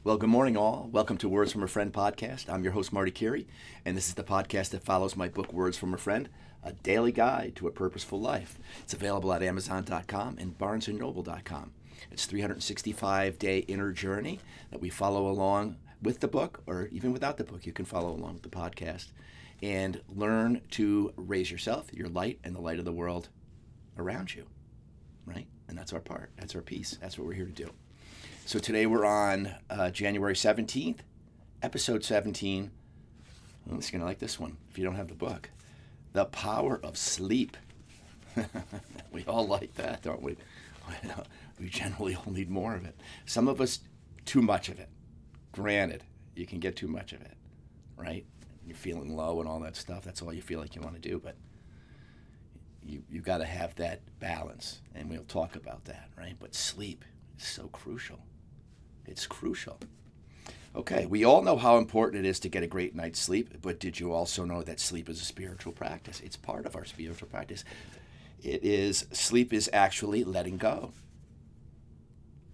Well, good morning, all. Welcome to Words from a Friend podcast. I'm your host, Marty Curie, and this is the podcast that follows my book, Words from a Friend, a daily guide to a purposeful life. It's available at Amazon.com and BarnesandNoble.com. It's a 365-day inner journey that we follow along with the book, or even without the book, you can follow along with the podcast and learn to raise yourself, your light, and the light of the world around you, right? And that's our part. That's our piece. That's what we're here to do. So today we're on January 17th, episode 17. Well, you're going to like this one if you don't have the book. The Power of Sleep. We all like that, don't we? We generally all need more of it. Some of us, too much of it. Granted, you can get too much of it, right? You're feeling low and all that stuff. That's all you feel like you want to do, but you've got to have that balance, and we'll talk about that, right? But sleep is so crucial. It's crucial. Okay, we all know how important it is to get a great night's sleep, but did you also know that sleep is a spiritual practice? It's part of our spiritual practice. Sleep is actually letting go.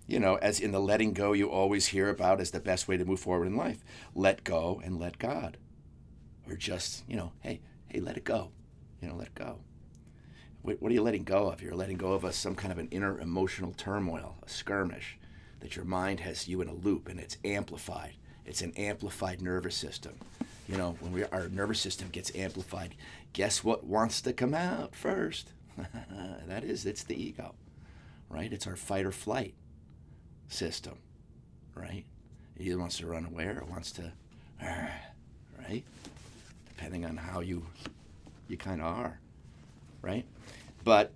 You know, as in the letting go you always hear about as the best way to move forward in life. Let go and let God. Or just, hey, let it go. Let it go. What are you letting go of? You're letting go of some kind of an inner emotional turmoil, a skirmish, that your mind has you in a loop and it's amplified. It's an amplified nervous system. When our nervous system gets amplified, guess what wants to come out first? It's the ego, right? It's our fight or flight system, right? It either wants to run away or it wants to, right? Depending on how you kind of are, right? But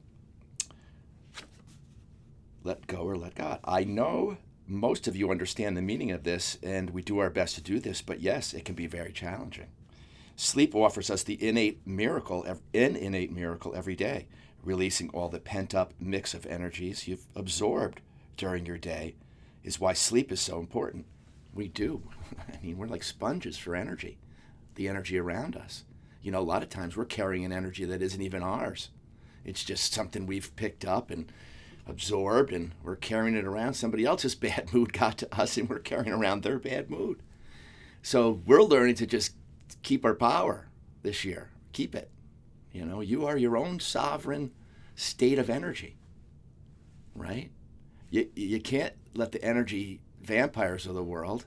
let go or let God. I know most of you understand the meaning of this, and we do our best to do this, but yes, it can be very challenging. Sleep offers us the innate miracle every day, releasing all the pent-up mix of energies you've absorbed during your day is why sleep is so important. We do. We're like sponges for energy, the energy around us. A lot of times we're carrying an energy that isn't even ours. It's just something we've picked up and absorbed, and we're carrying it around. Somebody else's bad mood got to us, and we're carrying around their bad mood. So we're learning to just keep our power this year. Keep it. You are your own sovereign state of energy, right? You can't let the energy vampires of the world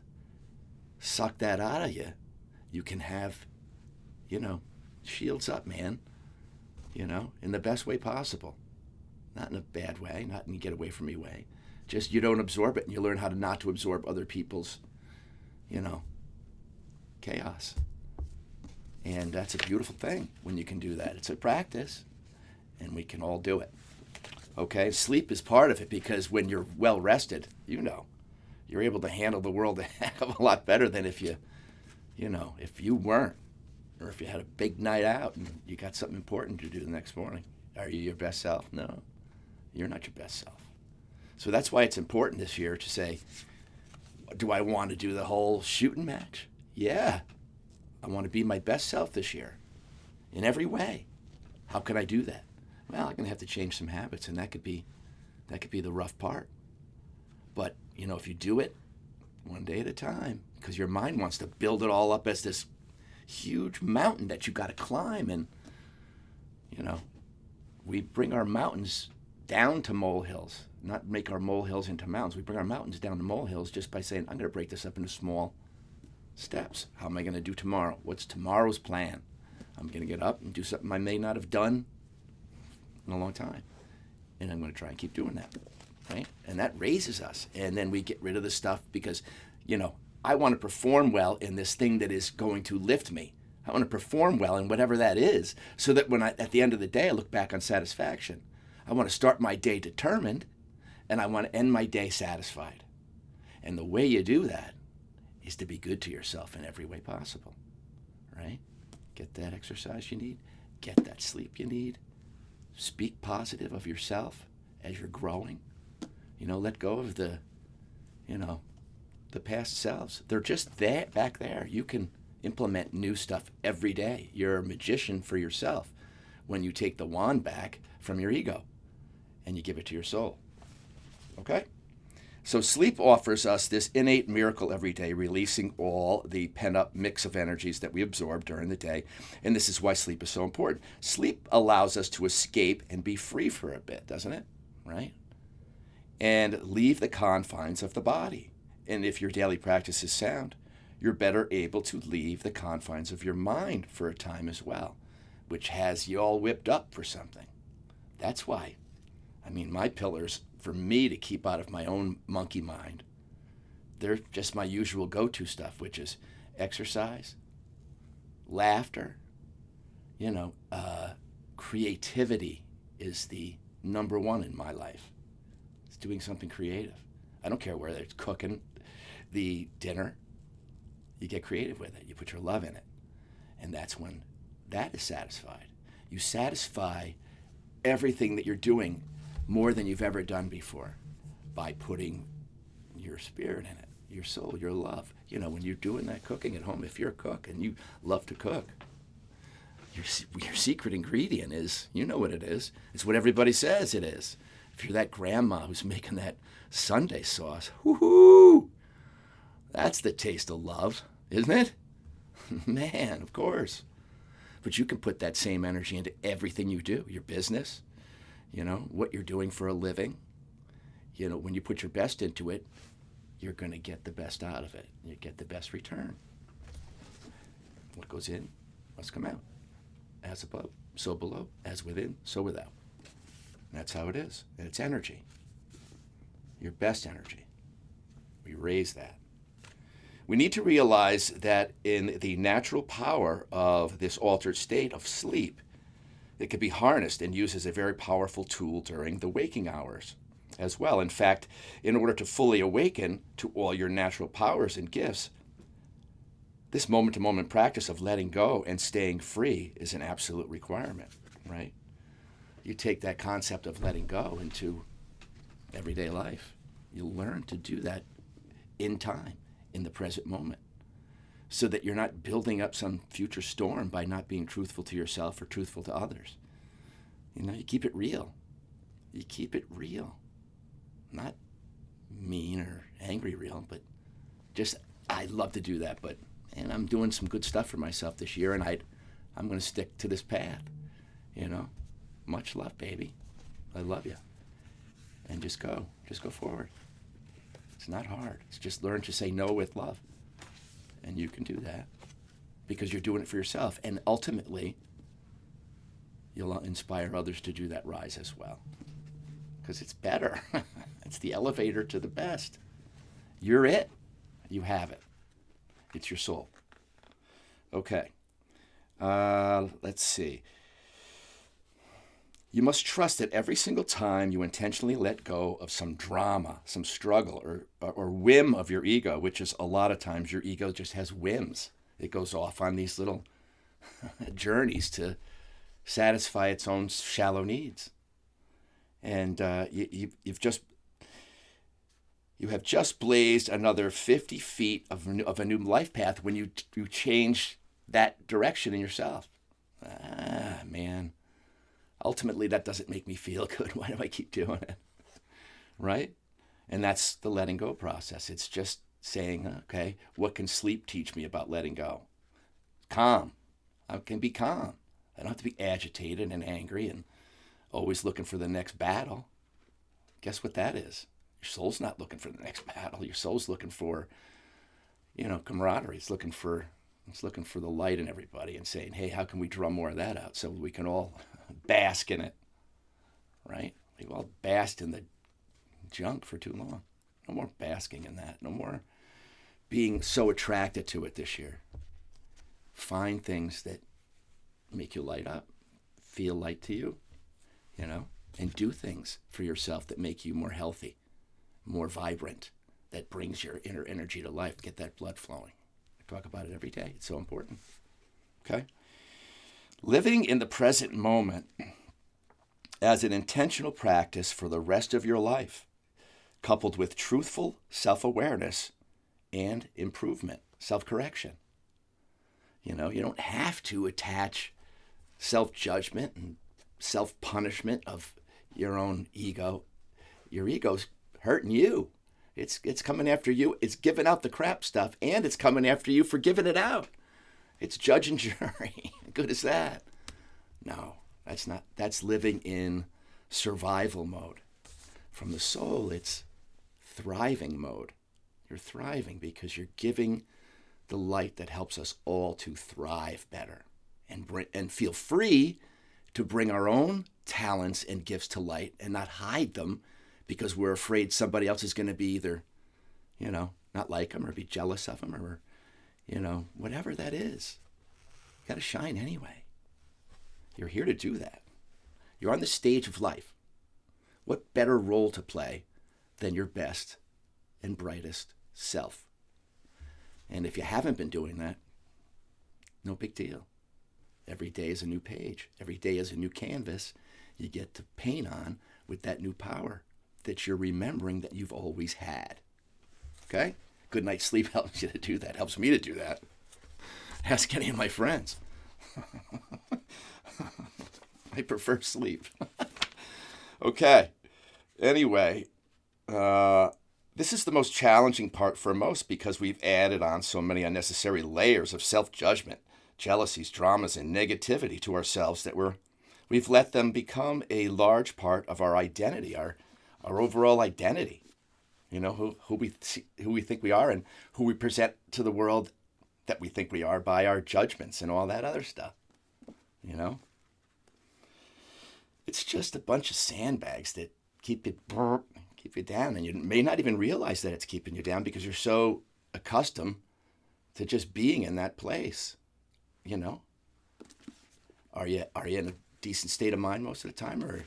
suck that out of you. You can have, shields up, man, in the best way possible. Not in a bad way, not in a get away from me way. Just you don't absorb it, and you learn how to not to absorb other people's, chaos. And that's a beautiful thing when you can do that. It's a practice, and we can all do it. Okay, sleep is part of it because when you're well rested, you're able to handle the world a heck of a lot better than if if you weren't, or if you had a big night out and you got something important to do the next morning. Are you your best self? No, you're not your best self. So that's why it's important this year to say, do I want to do the whole shooting match? Yeah, I want to be my best self this year in every way. How can I do that? Well, I'm going to have to change some habits, and that could be the rough part. But, if you do it one day at a time, because your mind wants to build it all up as this huge mountain that you got to climb, and, we bring our mountains down to molehills, not make our molehills into mountains. We bring our mountains down to molehills just by saying, I'm going to break this up into small steps. How am I going to do tomorrow? What's tomorrow's plan? I'm going to get up and do something I may not have done in a long time. And I'm going to try and keep doing that, right? And that raises us. And then we get rid of the stuff because, I want to perform well in this thing that is going to lift me. I want to perform well in whatever that is so that when at the end of the day, I look back on satisfaction. I want to start my day determined, and I want to end my day satisfied. And the way you do that is to be good to yourself in every way possible, right? Get that exercise you need. Get that sleep you need. Speak positive of yourself as you're growing. Let go of the past selves. They're just there, back there. You can implement new stuff every day. You're a magician for yourself when you take the wand back from your ego and you give it to your soul. Okay? So sleep offers us this innate miracle every day, releasing all the pent-up mix of energies that we absorb during the day. And this is why sleep is so important. Sleep allows us to escape and be free for a bit, doesn't it? Right? And leave the confines of the body. And if your daily practice is sound, you're better able to leave the confines of your mind for a time as well, which has you all whipped up for something. That's why. I mean, my pillars for me to keep out of my own monkey mind, they're just my usual go-to stuff, which is exercise, laughter, creativity is the number one in my life. It's doing something creative. I don't care whether it's cooking the dinner. You get creative with it. You put your love in it. And that's when that is satisfied. You satisfy everything that you're doing more than you've ever done before by putting your spirit in it, your soul, your love. When you're doing that cooking at home, if you're a cook and you love to cook, your secret ingredient is, you know what it is. It's what everybody says it is. If you're that grandma who's making that Sunday sauce, whoo-hoo, that's the taste of love, isn't it? Man, of course. But you can put that same energy into everything you do, your business, what you're doing for a living. When you put your best into it, you're going to get the best out of it. You get the best return. What goes in must come out. As above, so below. As within, so without. That's how it is. And it's energy. Your best energy. We raise that. We need to realize that in the natural power of this altered state of sleep, it can be harnessed and used as a very powerful tool during the waking hours as well. In fact, in order to fully awaken to all your natural powers and gifts, this moment-to-moment practice of letting go and staying free is an absolute requirement, right? You take that concept of letting go into everyday life. You'll learn to do that in time, in the present moment, so that you're not building up some future storm by not being truthful to yourself or truthful to others. You keep it real. You keep it real. Not mean or angry real, but just, I love to do that, and I'm doing some good stuff for myself this year, and I'm going to stick to this path, Much love, baby. I love you. And just go forward. It's not hard. It's just learn to say no with love. And you can do that because you're doing it for yourself. And ultimately, you'll inspire others to do that rise as well. Because it's better. It's the elevator to the best. You're it. You have it. It's your soul. Okay. Let's see. You must trust that every single time you intentionally let go of some drama, some struggle, or whim of your ego, which is a lot of times your ego just has whims. It goes off on these little journeys to satisfy its own shallow needs. And you have just blazed another 50 feet of a new life path when you change that direction in yourself. Man. Ultimately, that doesn't make me feel good. Why do I keep doing it? Right? And that's the letting go process. It's just saying, okay, what can sleep teach me about letting go? Calm. I can be calm. I don't have to be agitated and angry and always looking for the next battle. Guess what that is? Your soul's not looking for the next battle. Your soul's looking for, camaraderie. It's looking for the light in everybody and saying, hey, how can we draw more of that out so we can all bask in it, right? We've all basked in the junk for too long. No more basking in that. No more being so attracted to it this year. Find things that make you light up, feel light to you, and do things for yourself that make you more healthy, more vibrant, that brings your inner energy to life, get that blood flowing. I talk about it every day. It's so important. Okay? Living in the present moment as an intentional practice for the rest of your life, coupled with truthful self-awareness and improvement, self-correction. You don't have to attach self-judgment and self-punishment of your own ego. Your ego's hurting you. It's coming after you. It's giving out the crap stuff, and it's coming after you for giving it out. It's judge and jury. Good as that? No, that's not. That's living in survival mode. From the soul, it's thriving mode. You're thriving because you're giving the light that helps us all to thrive better and feel free to bring our own talents and gifts to light and not hide them because we're afraid somebody else is going to be either, not like them or be jealous of them or, whatever that is. You got to shine anyway. You're here to do that. You're on the stage of life. What better role to play than your best and brightest self? And if you haven't been doing that, no big deal. Every day is a new page. Every day is a new canvas you get to paint on with that new power that you're remembering that you've always had. Okay? Good night's sleep helps you to do that. Helps me to do that. Ask any of my friends. I prefer sleep. Okay. Anyway, this is the most challenging part for most because we've added on so many unnecessary layers of self-judgment, jealousies, dramas, and negativity to ourselves that we've let them become a large part of our identity, our overall identity. Who we think we are and who we present to the world that we think we are by our judgments and all that other stuff. It's just a bunch of sandbags that keep you down, and you may not even realize that it's keeping you down because you're so accustomed to just being in that place. Are you in a decent state of mind most of the time, or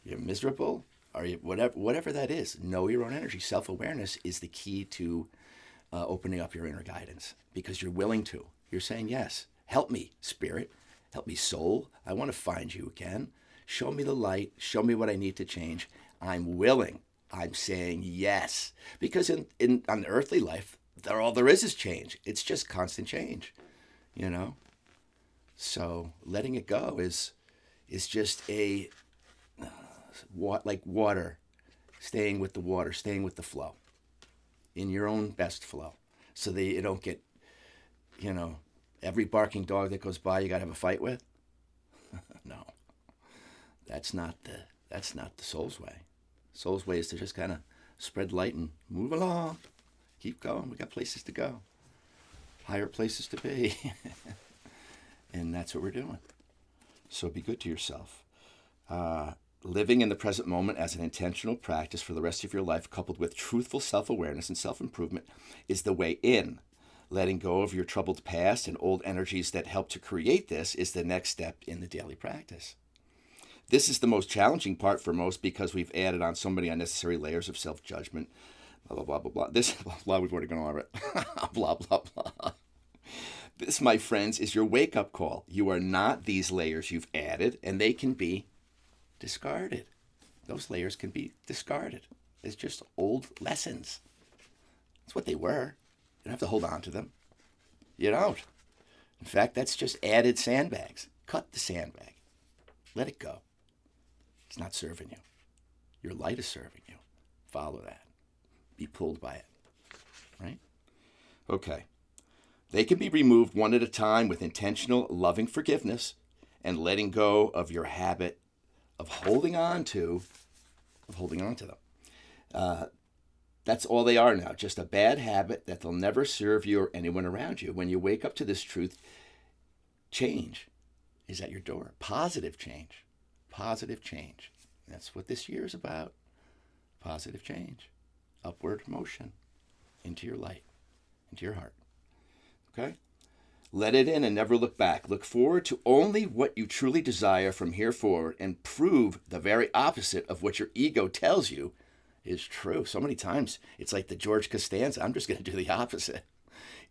you're miserable? Are you whatever that is? Know your own energy. Self-awareness is the key to opening up your inner guidance because you're willing to. You're saying yes. Help me, spirit. Help me, soul. I want to find you again. Show me the light. Show me what I need to change. I'm willing. I'm saying yes. Because on the earthly life, all there is change. It's just constant change, So letting it go is just like water, staying with the water, staying with the flow, in your own best flow, so that you don't get, every barking dog that goes by you got to have a fight with. No, that's not the soul's way. Soul's way is to just kind of spread light and move along, keep going. We got places to go, higher places to be, and that's what we're doing. So be good to yourself. Living in the present moment as an intentional practice for the rest of your life, coupled with truthful self-awareness and self-improvement, is the way in. Letting go of your troubled past and old energies that help to create this is the next step in the daily practice. This is the most challenging part for most because we've added on so many unnecessary layers of self-judgment. Blah, blah, blah, blah, blah. This, blah, we've already gone over it. Blah, blah, blah. This, my friends, is your wake-up call. You are not these layers you've added, and they can be discarded. Those layers can be discarded. It's just old lessons. That's what they were. You don't have to hold on to them. You don't. In fact, that's just added sandbags. Cut the sandbag. Let it go. It's not serving you. Your light is serving you. Follow that. Be pulled by it. Right? Okay. They can be removed one at a time with intentional, loving forgiveness and letting go of your habit of holding on to them. That's all they are now, just a bad habit that they'll never serve you or anyone around you. When you wake up to this truth, change is at your door. Positive change. Positive change. That's what this year is about. Positive change. Upward motion into your light, into your heart. Okay? Let it in and never look back. Look forward to only what you truly desire from here forward and prove the very opposite of what your ego tells you is true. So many times it's like the George Costanza, I'm just going to do the opposite.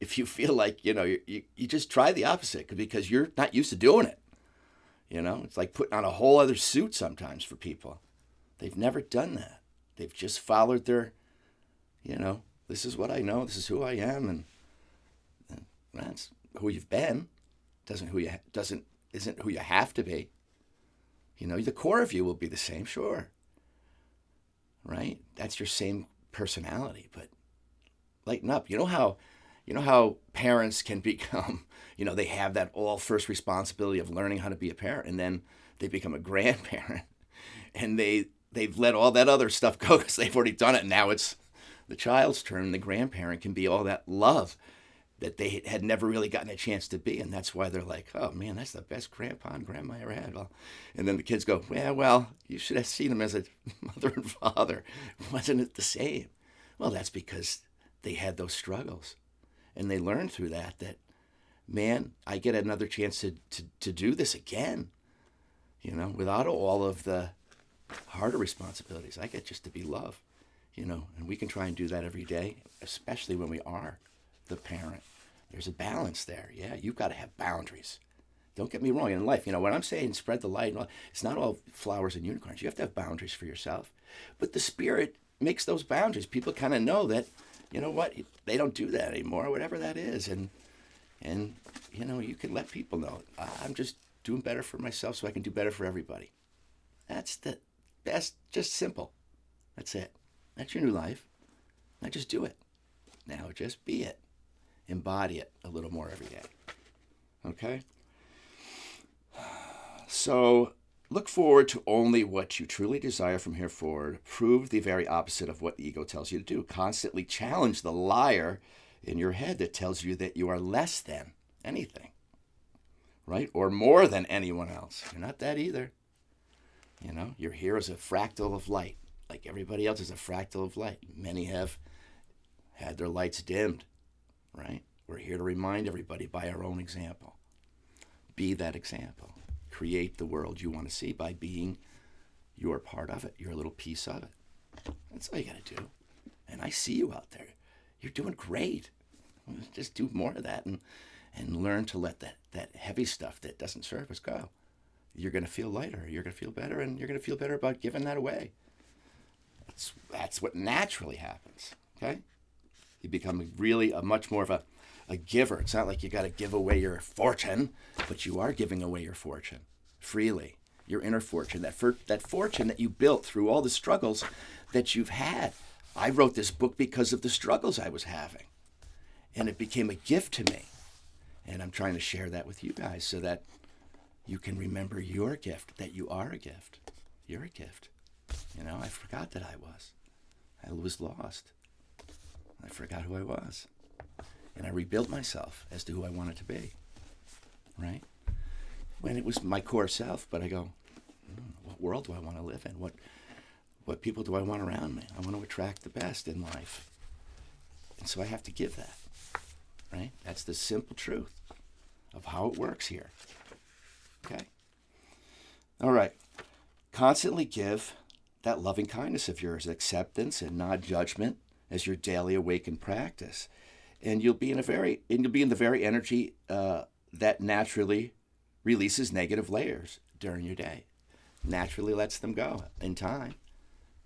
If you feel like, you just try the opposite because you're not used to doing it. It's like putting on a whole other suit sometimes for people. They've never done that. They've just followed their, this is what I know, this is who I am, and that's who you've been. Isn't who you have to be. The core of you will be the same, sure. Right? That's your same personality, but lighten up. You know how parents can become, they have that all first responsibility of learning how to be a parent, and then they become a grandparent, and they've let all that other stuff go because they've already done it. Now it's the child's turn. The grandparent can be all that love that they had never really gotten a chance to be, and that's why they're like, oh man, that's the best grandpa and grandma I ever had. Well, and then the kids go, yeah, well, you should have seen them as a mother and father. Wasn't it the same? Well, that's because they had those struggles, and they learned through that, man, I get another chance to do this again, without all of the harder responsibilities. I get just to be love, and we can try and do that every day, especially when we are the parent. There's a balance there. Yeah, you've got to have boundaries. Don't get me wrong, in life, when I'm saying spread the light, it's not all flowers and unicorns. You have to have boundaries for yourself. But the Spirit makes those boundaries. People kind of know that, you know what, they don't do that anymore, whatever that is. And you can let people know, I'm just doing better for myself so I can do better for everybody. That's the best, just simple. That's it. That's your new life. Now just do it. Now just be it. Embody it a little more every day. Okay? So look forward to only what you truly desire from here forward. Prove the very opposite of what the ego tells you to do. Constantly challenge the liar in your head that tells you that you are less than anything, right? Or more than anyone else. You're not that either. You're here as a fractal of light. Like everybody else is a fractal of light. Many have had their lights dimmed, right? We're here to remind everybody by our own example. Be that example. Create the world you want to see by being your part of it, your little piece of it. That's all you got to do. And I see you out there. You're doing great. Just do more of that and learn to let that heavy stuff that doesn't serve us go. You're going to feel lighter. You're going to feel better, and you're going to feel better about giving that away. That's what naturally happens, okay? You become really a much more of a giver. It's not like you got to give away your fortune, but you are giving away your fortune freely, your inner fortune, that fortune that you built through all the struggles that you've had. I wrote this book because of the struggles I was having, and it became a gift to me. And I'm trying to share that with you guys so that you can remember your gift, that you are a gift. You're a gift. I forgot that I was lost. I forgot who I was. And I rebuilt myself as to who I wanted to be, right? When it was my core self, but I go, what world do I want to live in? What people do I want around me? I want to attract the best in life. And so I have to give that, right? That's the simple truth of how it works here, okay? All right. Constantly give that loving kindness of yours, acceptance and non-judgment as your daily awakened practice. And you'll be in the very energy that naturally releases negative layers during your day. Naturally lets them go in time.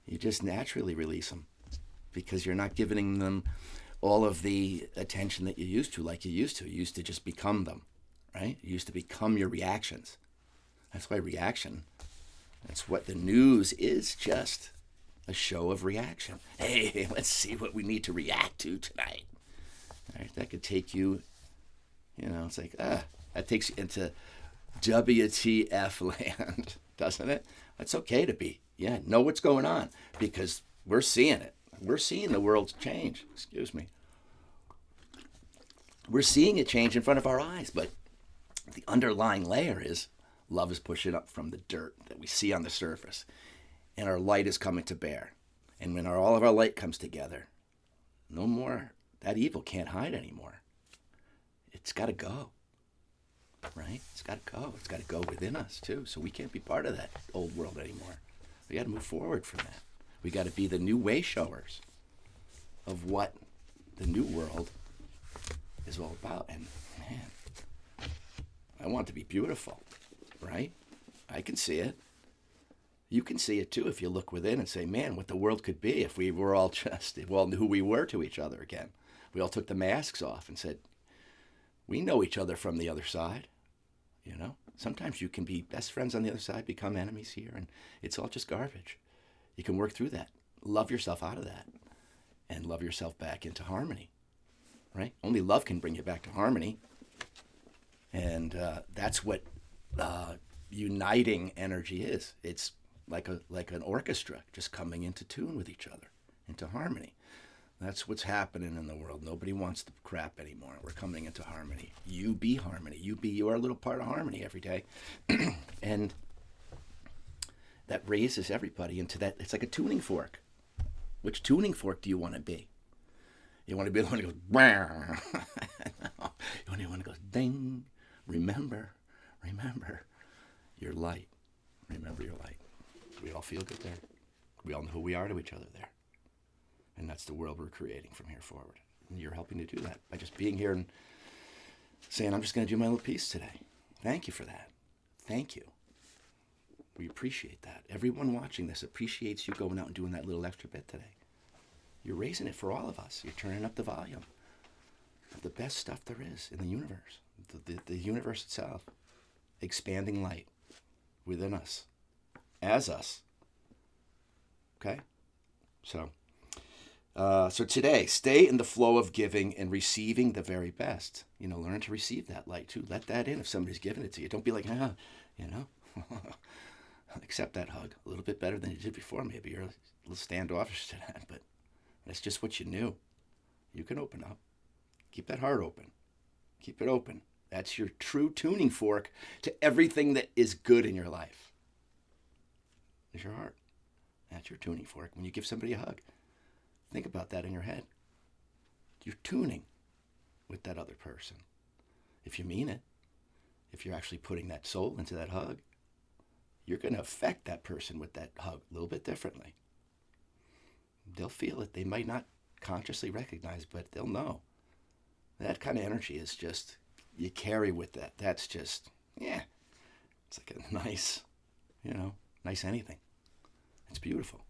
You just naturally release them because you're not giving them all of the attention that you used to, like you used to. You used to just become them, right? You used to become your reactions. That's why reaction, that's what the news is, just a show of reaction. Hey, let's see what we need to react to tonight. All right, that could take you, it's like, that takes you into WTF land, doesn't it? It's okay to know what's going on because we're seeing it. We're seeing the world change. Excuse me. We're seeing it change in front of our eyes, but the underlying layer is love is pushing up from the dirt that we see on the surface, and our light is coming to bear. And when all of our light comes together, no more, that evil can't hide anymore. It's got to go, right? It's got to go. It's got to go within us, too. So we can't be part of that old world anymore. We got to move forward from that. We got to be the new way showers of what the new world is all about. And, man, I want it to be beautiful, right? I can see it. You can see it, too, if you look within and say, man, what the world could be if we were all knew who we were to each other again. We all took the masks off and said, we know each other from the other side, Sometimes you can be best friends on the other side, become enemies here, and it's all just garbage. You can work through that. Love yourself out of that. and love yourself back into harmony, right? Only love can bring you back to harmony. And that's what uniting energy is. It's like an orchestra just coming into tune with each other, into harmony. That's what's happening in the world. Nobody wants the crap anymore. We're coming into harmony. You be harmony. You are a little part of harmony every day. And that raises everybody into that. It's like a tuning fork. Which tuning fork do you want to be? You want to be the one that goes, no. You want to be the one that goes, ding. Remember your light. Remember your light. We all feel good there. We all know who we are to each other there. And that's the world we're creating from here forward. And you're helping to do that by just being here and saying, I'm just going to do my little piece today. Thank you for that. Thank you. We appreciate that. Everyone watching this appreciates you going out and doing that little extra bit today. You're raising it for all of us. You're turning up the volume of the best stuff there is in the universe. The universe itself. Expanding light within us. As us. Okay? So today, stay in the flow of giving and receiving the very best. Learn to receive that light too. Let that in if somebody's giving it to you. Don't be like, accept that hug a little bit better than you did before. Maybe you're a little standoffish to that, but that's just what you knew. You can open up. Keep that heart open. Keep it open. That's your true tuning fork to everything that is good in your life. Is your heart. That's your tuning fork. When you give somebody a hug, think about that in your head. You're tuning with that other person. If you mean it, if you're actually putting that soul into that hug, you're going to affect that person with that hug a little bit differently. They'll feel it. They might not consciously recognize, but they'll know. That kind of energy is just, you carry with that. That's just, it's like a nice, nice anything. It's beautiful.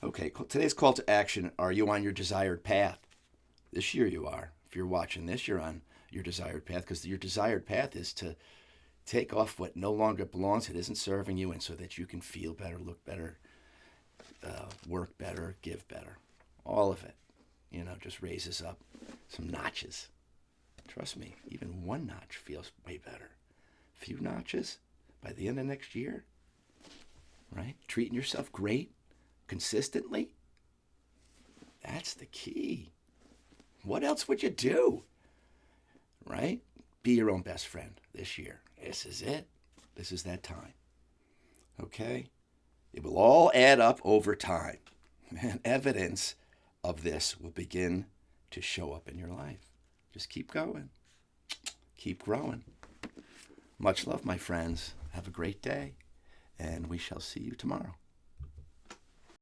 Okay, today's call to action, are you on your desired path? This year you are. If you're watching this, you're on your desired path, because your desired path is to take off what no longer belongs, it isn't serving you, and so that you can feel better, look better, work better, give better. All of it, just raises up some notches. Trust me, even one notch feels way better. A few notches by the end of next year, right? Treating yourself great, consistently, that's the key. What else would you do, right? Be your own best friend this year. This is it. This is that time. Okay? It will all add up over time. And evidence of this will begin to show up in your life. Just keep going. Keep growing. Much love, my friends. Have a great day. And we shall see you tomorrow.